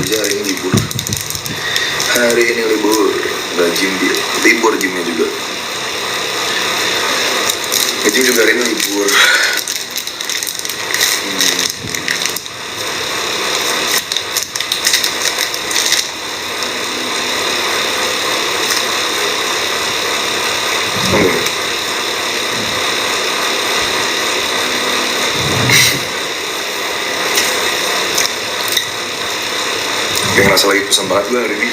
kerja hari ini libur. Hari ini libur, nggak gym dia, libur gymnya juga. Gym juga hari ini libur. Yang ngerasa lagi pusing banget gue hari ini.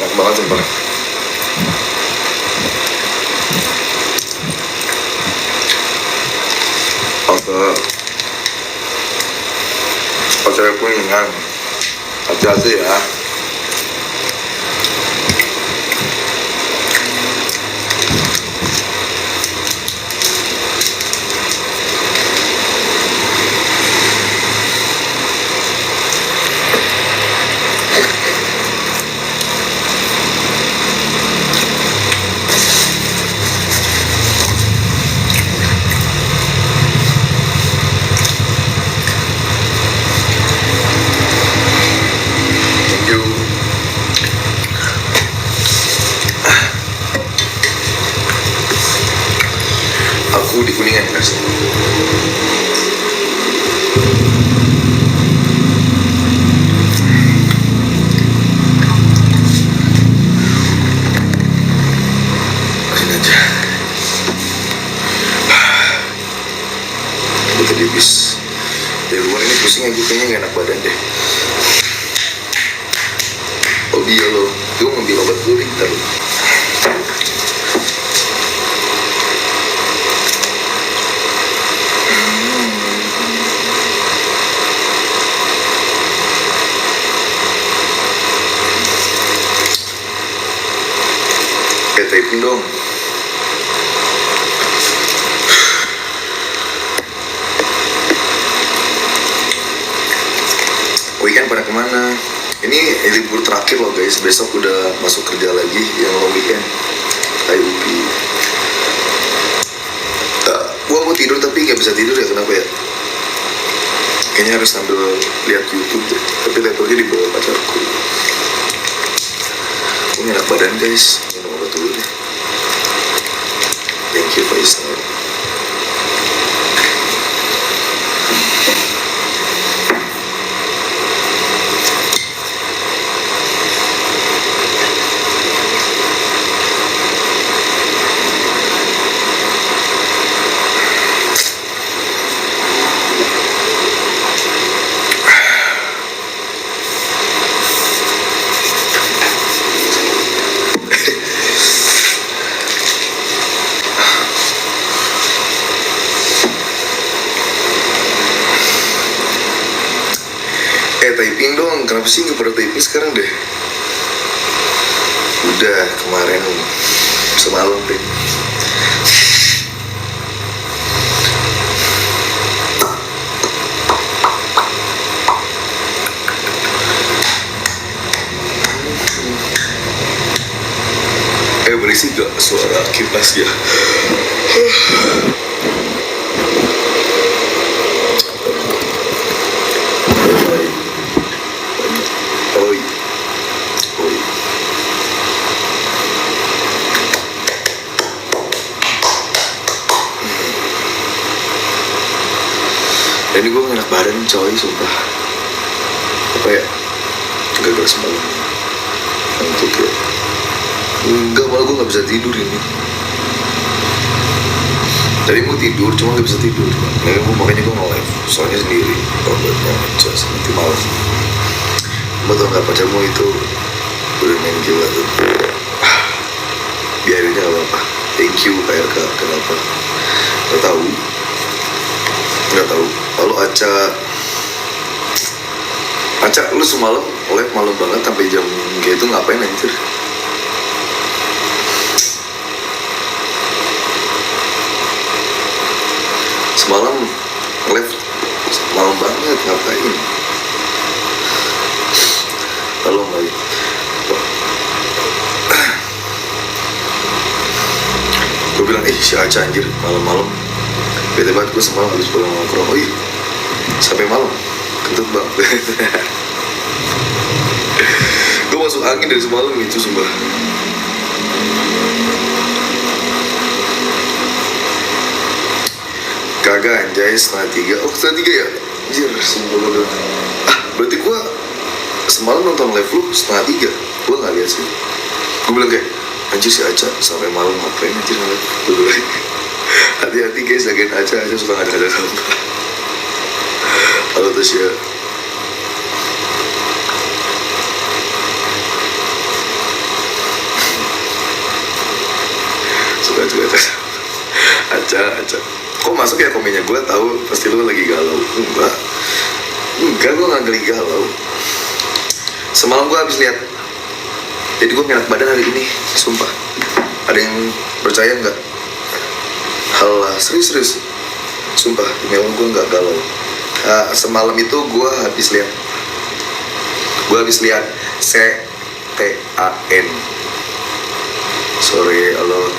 Enak banget sumpah. Pacar kuningan, hati-hati ya. Aku di Kuningan guys. Sini aja. Gue tadi habis dari luar ini pusing aja, kayaknya gak enak badan deh. Oh iya loh, gue ngambil obat dulu ntar. Typing dong. Weekend pada kemana? Ini libur terakhir loh guys. Besok udah masuk kerja lagi yang long weekend. IUP. Gua mau tidur tapi gak bisa tidur ya, kenapa ya? Kayaknya harus sambil lihat YouTube deh. Tapi laptopnya di bawah pacarku. Ini enak badan guys. Dulu deh. Thank you Faisal. Typing dong, kenapa sih nggak pada typing sekarang deh? Udah kemarin semalam deh. Berisi gak suara kipas ya? Dan ini gue enak badan coy, sumpah. Apa ya? Gagal semalam. Ngantuk ya. Enggak, malah gue gak bisa tidur ini. Tadi mau tidur, cuma gak bisa tidur. Makanya gue nge-live, soalnya sendiri. Obatnya ngecas, nanti malam. Mbak tau gak, pacarmu itu udah main gila tuh. Biarin aja gak apa-apa. Thank you KRK, kenapa? Gak tahu. Lalu Aca lu semalam live malam banget sampai jam kayak itu ngapain anjir? Semalam live malam banget ngapain? Halo Mai. Gue bilang, si Aca anjir, malam-malam bete banget gue semalam habis pulang nongkrong. Sampai malam kentut banget. Gue masuk angin dari semalam itu sumpah. Kagak anjay, 2:30. 2:30 ya? Anjir, sumpah udah. Berarti gue semalam nonton live lu 2:30. Gue gak lihat sih. Gue bilang kayak, anjir si Aca sampai malam ngapain anjir ngeliat. Gue bilang, hati-hati guys, jagain Aca suka ngada-ngada sampah. Halo Tasya. Suka Aca. Kok masuk ya komennya? Gue tahu pasti lu lagi galau. Enggak, gue gak lagi galau. Semalam gue habis lihat. Jadi gue ngenak badan hari ini, sumpah. Ada yang percaya nggak? Halah, serius. Sumpah, memang gue nggak galau. Semalam itu gue habis lihat CTAN. Sorry, halo.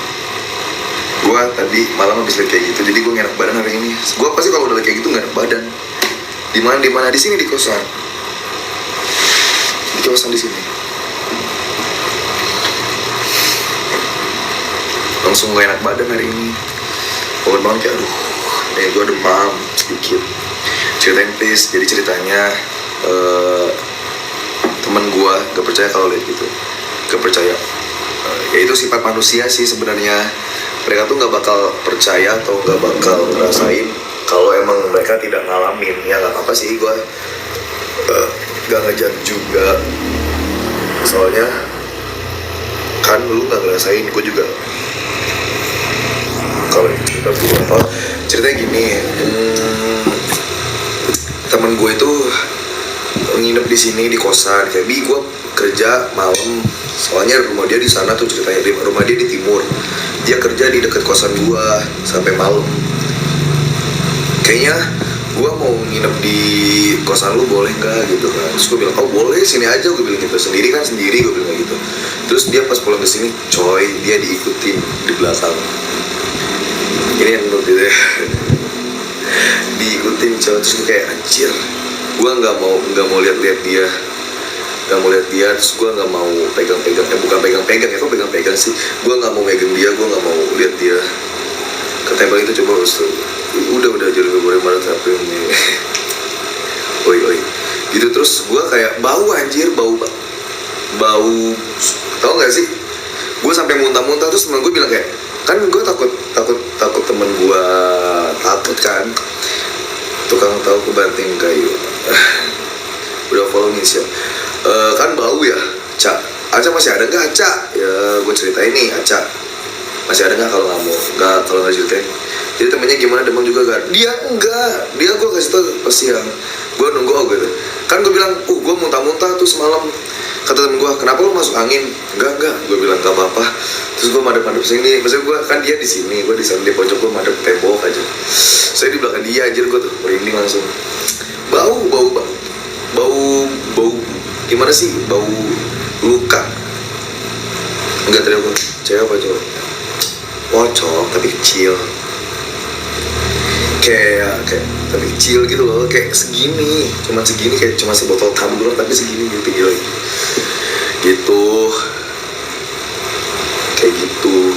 Gue tadi malam habis lihat kayak gitu, jadi gue ngenak badan hari ini. Gue pasti kalau udah kayak gitu ngenak badan. Di mana di sini di kosan. Di kosan di sini. Langsung gak enak badan hari ini. Bangun banget kayak gue demam sedikit. Ceritain please. Jadi ceritanya temen gue gak percaya kalau lihat gitu. Gak percaya. Ya itu sifat manusia sih sebenarnya. Mereka tuh gak bakal percaya atau gak bakal ngerasain kalau emang mereka tidak ngalamin. Ya gak apa-apa sih, gue gak ngejat juga. Soalnya kan lu gak ngerasain, gue juga. Kalau cerita gue ceritanya gini, temen gue itu nginep di sini di kosan. Kayak gue kerja malam, soalnya rumah dia di sana tuh ceritanya. Rumah dia di timur, dia kerja di dekat kosan gue sampai malam. Kayaknya gue mau nginep di kosan lu boleh nggak gitu kan? Terus gue bilang, boleh, sini aja. Gue bilang gitu, sendiri gue bilang gitu. Terus dia pas pulang ke sini, coy, dia diikutin di belakang. Ini yang menurut dia diikutin coy. Terus gue kayak anjir, gue nggak mau lihat dia, terus gue nggak mau pegang-pegang. Bukan pegang-pegang ya, kok pegang-pegang sih? Gue nggak mau megang dia, gue nggak mau lihat dia. Ketembak itu coba udah jadi gue mana tapi ini. Oi gitu. Terus gue kayak bau anjir, bau tau nggak sih? Gue sampai muntah-muntah. Terus temen gue bilang kayak, kan gue takut temen gue takut kan, tukang tahu kebanting kayu. Udah follow nih siap. Kan bau ya, Aca masih ada nggak Aca? Ya gue ceritain nih, Aca masih ada nggak kalau nggak ceritain. Jadi temennya gimana, demam juga gak? Dia gue kasih tau pas siang. Gue nunggu gitu. Kan gue bilang, gue muntah-muntah tuh semalam. Kata temen gue, kenapa lu masuk angin? Enggak. Gue bilang gak apa-apa. Terus gue madep sini. Maksudnya gue kan dia di sini, gue di sana di pojok, gue madep tembok aja. Saya di belakang dia anjir, gue tuh merinding langsung. Bau. Gimana sih? Bau luka. Enggak, tadi gue cewek apa cowok? Pocong tapi kecil. Kayak tapi kecil gitu loh, kayak segini, kayak cuma sebotol tumbler tapi segini gitu kayak gitu.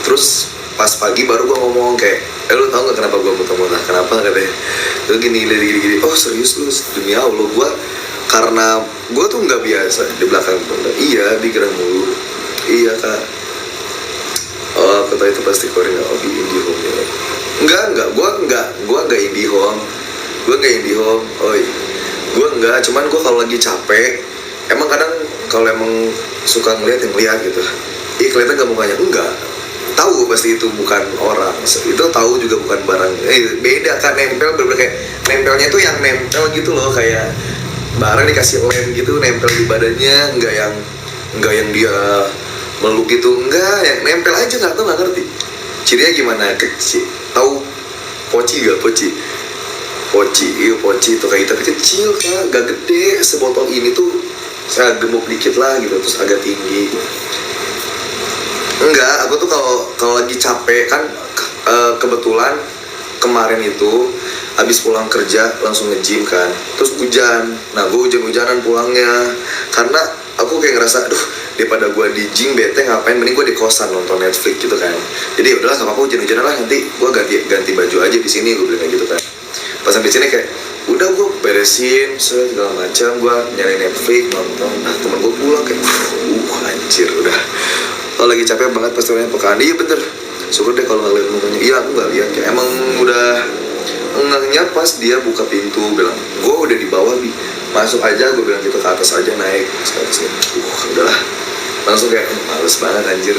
Terus pas pagi baru gue ngomong kayak, lu tau nggak kenapa gue muntah-muntah? Kenapa katanya? Terus gini, oh serius lu? Demi Allah, karena gue tuh nggak biasa di belakang tuh. Iya, digerak mulu. Iya kak. Oh, aku tahu itu pasti Korea. Di IndiHome ya. Enggak, gue nggak IndiHome. Gue enggak, cuman gue kalau lagi capek, emang kadang kalau emang suka ngeliat yang lihat gitu. Kelihatan gak mukanya? Enggak. Tahu pasti itu bukan orang. Itu tahu juga bukan barang. Beda kan, nempel bener-bener kayak nempelnya tuh yang nempel gitu loh, kayak barang dikasih lem gitu, nempel di badannya, enggak yang dia meluk gitu, enggak, yang nempel aja, nggak ngerti cirinya gimana. Kecil, tahu poci tuh kayak tapi kecil kan, gak gede, sebotol ini tuh saya gemuk dikit lah gitu, terus agak tinggi. Enggak, aku tuh kalau lagi capek kan, kebetulan kemarin itu habis pulang kerja langsung nge-gym kan, terus hujan. Nah gue hujan-hujanan pulangnya karena aku kayak ngerasa, aduh daripada gue di gym bete ngapain, mending gue di kosan nonton Netflix gitu kan. Jadi udahlah nggak apa-apa, hujan-hujanan lah, nanti gue ganti baju aja di sini, gue bilang kayak gitu kan. Pas sampai sini kayak udah gue beresin segala macam, gue nyari Netflix nonton. Nah temen gue pulang kayak anjir udah, kalau lagi capek banget pasti orangnya pekaan. Iya bener, syukur deh kalau ngeliat mukanya. Iya aku nggak lihat, kayak emang udah ngehnya pas dia buka pintu bilang gue udah di bawah bi, masuk aja, gue bilang gitu, ke atas aja, naik ke atas. Udahlah langsung kayak males banget anjir.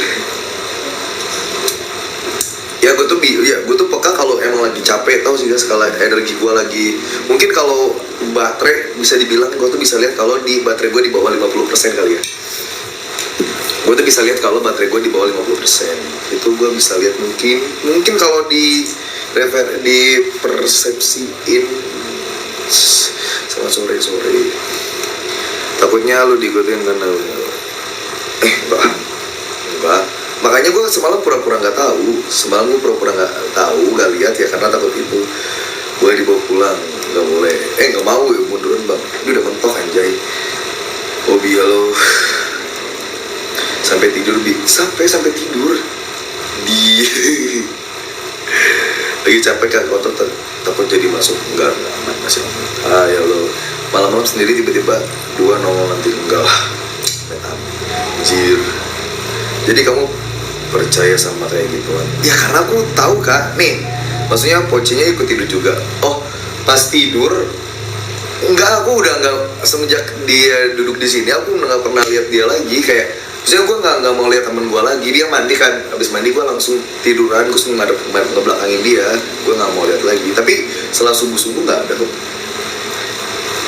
Ya gue tuh peka kalau emang lagi capek, tau sih guys, skala energi gue lagi, mungkin kalau baterai bisa dibilang gue tuh bisa lihat kalau di baterai gue di bawah 50% kali ya. Gue tuh bisa lihat kalau baterai gue di bawah 50%. Itu gue bisa lihat, mungkin kalau di persepsiin sama sore takutnya lu diikutin karena enggak. Makanya gue semalam pura-pura nggak tahu, nggak lihat ya, karena takut itu gue dibawa pulang, nggak boleh, nggak mau ya, munduran bang, ini udah mentok anjay. Hobi lo sampai tidur sampai tidur di lagi capek kan, kotor takut jadi masuk, enggak aman, masih aman. Ya lo malam-malam sendiri tiba-tiba dua nongol, nanti enggak lah, anjir. Jadi kamu percaya sama kayak gituan? Ya karena aku tahu kak, nih maksudnya pocinya ikut tidur juga. Oh pas tidur enggak, aku udah enggak, semenjak dia duduk di sini aku nggak pernah lihat dia lagi. Kayak maksudnya gue nggak mau lihat temen gue lagi. Dia mandi kan, habis mandi gue langsung tiduran, gue ngebelakangin dia, gue nggak mau lihat lagi. Tapi setelah subuh nggak ada kok.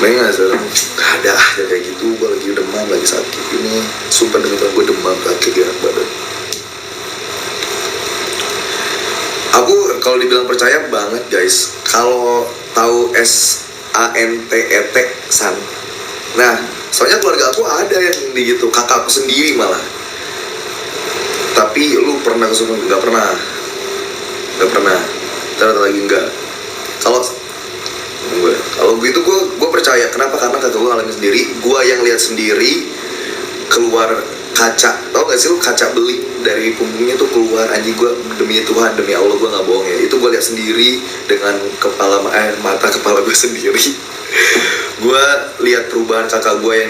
Mainnya nggak ada ya kayak gitu. Gue lagi demam, lagi sakit ini, sumpah demi Tuhan gue demam, sakit di enak badan. Aku kalau dibilang percaya banget guys, kalau tahu SANTET san. Nah, soalnya keluarga aku ada yang di gitu, kakakku sendiri malah. Tapi lu pernah kesurupan? Nggak pernah. Ternyata lagi enggak. Kalau begitu gue percaya. Kenapa? Karena kakak gue ngalamin sendiri, gue yang lihat sendiri, keluar kaca, tau gak sih lu, kaca beli dari punggungnya tuh keluar, anjing. Gue demi Tuhan, demi Allah gue nggak bohong ya, itu gue lihat sendiri dengan mata kepala gue sendiri. Gue lihat perubahan kakak gue yang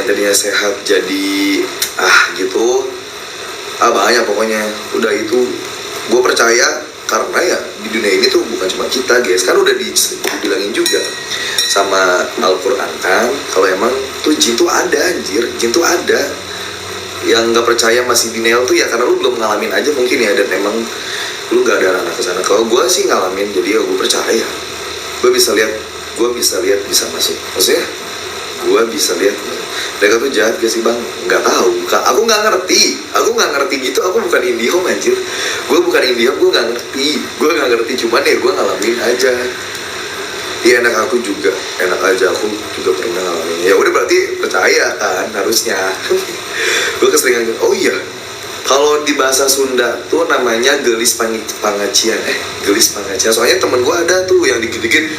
tadinya sehat jadi gitu, banyak pokoknya. Udah itu gue percaya karena ya di dunia ini tuh bukan cuma kita guys, kan udah dibilangin juga sama Al-Quran kan, kalau emang tuh jin tuh ada, anjir, jin tuh ada. Yang nggak percaya masih denial tuh ya karena lu belum ngalamin aja mungkin ya, dan emang lu nggak ada anak kesana. Kalau gue sih ngalamin, jadi ya gue percaya. Gue bisa lihat bisa masuk, maksudnya gue bisa lihat mereka tuh jahat gak sih bang? Nggak tahu, aku nggak ngerti gitu. Aku bukan IndiHome anjir, gue bukan IndiHome, gue nggak ngerti, cuman ya gue ngalamin aja. Ya enak aja, aku juga pernah ngalamin. Ya udah berarti percaya kan harusnya. Gue keseringan. Oh iya, kalau di bahasa Sunda tuh namanya gelis pangacian. Gelis pangacian. Soalnya temen gue ada tuh yang dikit-dikit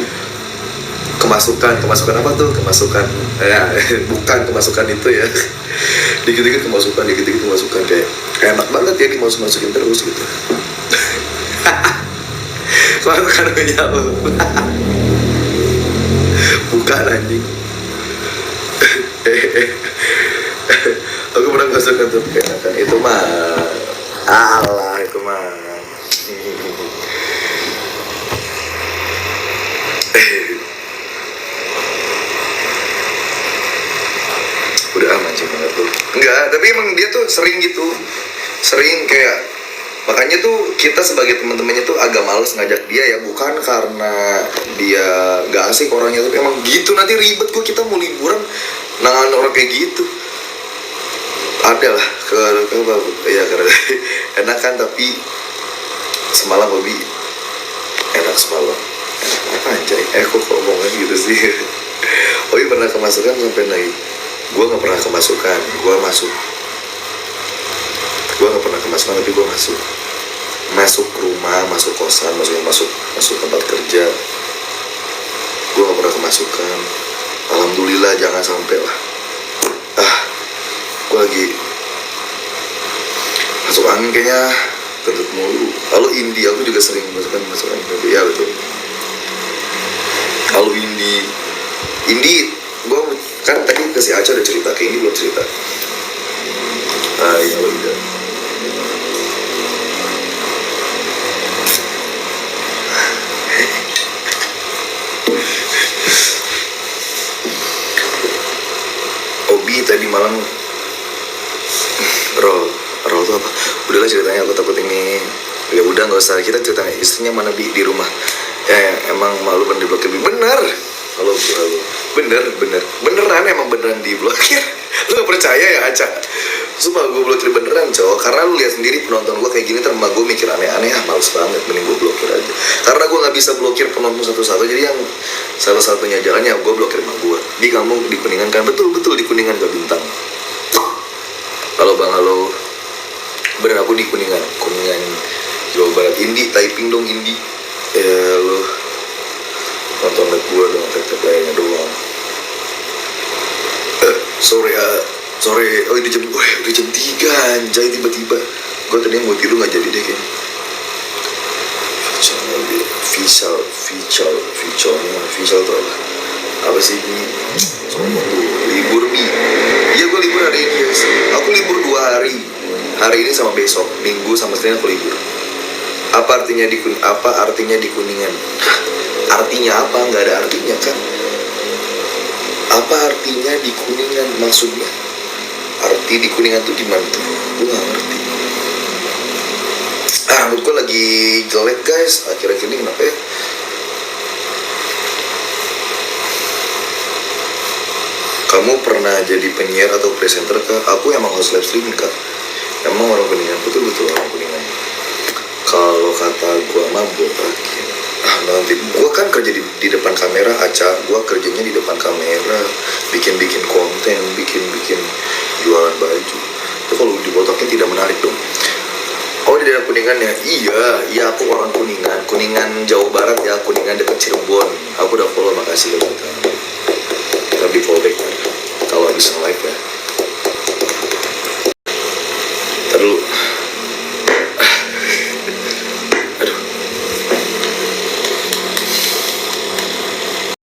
kemasukan apa tuh? Kemasukan ya, bukan kemasukan itu ya. Dikit-dikit kemasukan kayak enak banget ya dimasukin terus gitu. Soalnya kan jauh. Bukan anjing. Aku pernah masukkan tuh keenakan itu mah. Alah itu mah. Udah mancing banget tuh. Enggak, tapi emang dia tuh sering kayak, makanya tuh kita sebagai teman-temannya tuh agak males ngajak dia ya, bukan karena dia gak asik orangnya, tapi emang gitu, nanti ribet kok kita mau liburan nangan orang kayak gitu. Ada lah ya karena enak kan, tapi semalam Bobby enak semalam. Apa anjay? Kok ngomongnya gitu sih? Bobby pernah kemasukan sampai lagi. Gue gak pernah kemasukan, gue nggak pernah kemasukan tapi gue masuk rumah, masuk kosan, masuk tempat kerja. Gue gak pernah kemasukan. Alhamdulillah, jangan sampai lah. Gue lagi masuk angin kayaknya kentut mulu. Kalau Indi aku juga sering masuk angin. Ya betul. Kalau Indi gue kan tadi ke si Aca udah cerita, ke Indi belum cerita. Ya udah. Obi tadi malam Roll tuh apa? Udahlah ceritanya, aku takut ini. Ya udah nggak usah, kita ceritanya istrinya mana Bi di rumah. Emang malu kan diblokir. Bener. Halo. Beneran emang beneran diblokir. Lu gak percaya ya Aca? Sumpah gue blokir beneran cowok. Karena lu lihat sendiri penonton gue kayak gini, terma gue mikir aneh-aneh, males banget, mending gue blokir aja. Karena gue nggak bisa blokir penonton satu-satu, jadi yang salah satunya jalannya gue blokir sama gue. Di kamu di Kuningan kan? Betul di Kuningan gak Bintang. Halo bang, halo. Bener, aku di Kuningan Jawa Barat. Indi, typing dong Indi. Lo nonton live gue dong, tap layarnya doang. Sore, udah jam 3 anjay, tiba-tiba gue tadi mau tidur gak jadi deh kayaknya. Visual tuh apa sih ini? Libur Bi. Iya gue libur hari ini guys. Aku libur 2 hari. Hari ini sama besok, Minggu sama Senin aku libur. Apa artinya di Kuningan? Artinya apa? Nggak ada artinya kan? Apa artinya di Kuningan maksudnya? Arti di Kuningan tuh gimana tuh? Gue nggak ngerti. Rambut gue lagi jelek guys. Akhir-akhir ini kenapa ya? Kamu pernah jadi penyiar atau presenter kah? Aku emang host live streaming kak. Emang orang Kuningan, betul orang Kuningan. Kalau kata gue mah botakin. Nanti gue kan kerja di depan kamera, Aca. Gue kerjanya di depan kamera, bikin konten, bikin jualan baju. Itu kalau dibotakin tidak menarik dong. Oh di daerah Kuningan ya? Iya aku orang Kuningan Jawa Barat ya, Kuningan dekat Cirebon. Aku udah follow, makasih loh. Kita di follow back kalau habis live ya.